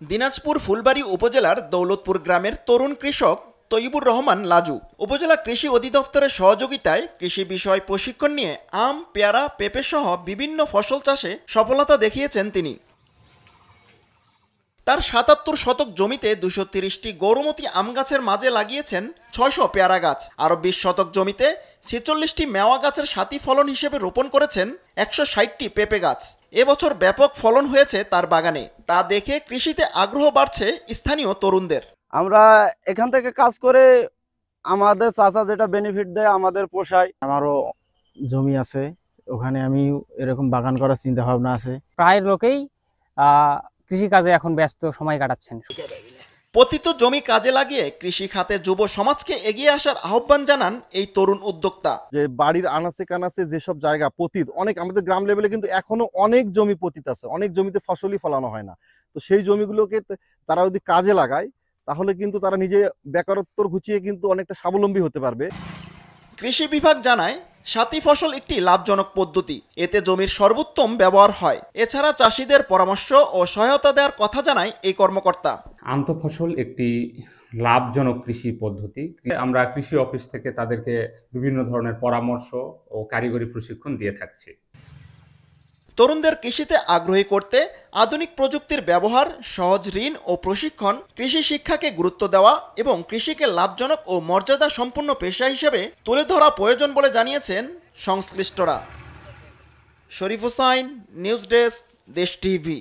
দিনাজপুর ফুলবাড়ী উপজেলার দৌলতপুর গ্রামের তরুণ কৃষক তৈবুর রহমান লাজু উপজেলা কৃষি অধিদপ্তরের সহযোগিতায় কৃষি বিষয় প্রশিক্ষণ নিয়ে আম, পেয়ারা, পেঁপে সহ বিভিন্ন ফসল চাষে সফলতা দেখিয়েছেন তিনি। তার ৭৭ শতক জমিতে ২৩০টি গৌরমতী আম গাছের মাঝে লাগিয়েছেন ৬০০ পেয়ারা গাছ। আরও ২০ শতক জমিতে ৪৬টি মেওয়া গাছের সাথী ফলন হিসেবে রোপণ করেছেন ১৬০টি পেঁপে গাছ। এবছর ব্যাপক ফলন হয়েছে তার বাগানে। তা দেখে কৃষিতে আগ্রহ বাড়ছে স্থানীয় তরুণদের। আমরা এখান থেকে কাজ করে আমাদের চাচা যেটা বেনিফিট দেয় আমাদের পোষায়। আমারও জমি আছে, ওখানে আমি এরকম বাগান করার চিন্তা ভাবনা আছে। প্রায় লোকেই কৃষিকাজে এখন ব্যস্ত সময় কাটাচ্ছেন। পতিত জমি কাজে লাগিয়ে কৃষি খাতে যুব সমাজকে এগিয়ে আসার আহ্বান জানান এই তরুণ উদ্যোক্তা। যে বাড়ির আনাচে কানাচে যেসব জায়গা পতিত, অনেক আমাদের গ্রাম লেভেলে কিন্তু এখনো অনেক জমি পতিত আছে, অনেক জমিতে ফসলই ফলানো হয় না। তো সেই জমিগুলোকে তারা যদি কাজে লাগায় তাহলে কিন্তু তারা নিজে বেকারত্ব ঘুচিয়ে কিন্তু অনেকটা স্বাবলম্বী হতে পারবে। কৃষি বিভাগ জানায় সাথী ফসল একটি লাভজনক পদ্ধতি, এতে জমির সর্বোত্তম ব্যবহার হয়। এছাড়া চাষিদের পরামর্শ ও সহায়তা দেওয়ার কথা জানায় এই কর্মকর্তা। আন্তঃফসল একটি লাভজনক কৃষি পদ্ধতি। আমরা কৃষি অফিস থেকে তাদেরকে বিভিন্ন ধরনের পরামর্শ ও কারিগরি প্রশিক্ষণ দিয়ে থাকছি। তরুণদের কৃষিতে আগ্রহী করতে আধুনিক প্রযুক্তির ব্যবহার, সহজ ঋণ ও প্রশিক্ষণ, কৃষি শিক্ষাকে গুরুত্ব দেওয়া এবং কৃষিকে লাভজনক ও মর্যাদা সম্পন্ন পেশা হিসেবে তুলে ধরা প্রয়োজন বলে জানিয়েছেন সংশ্লিষ্টরা। শরীফ হোসাইন, নিউজ ডেস্ক, দেশ টিভি।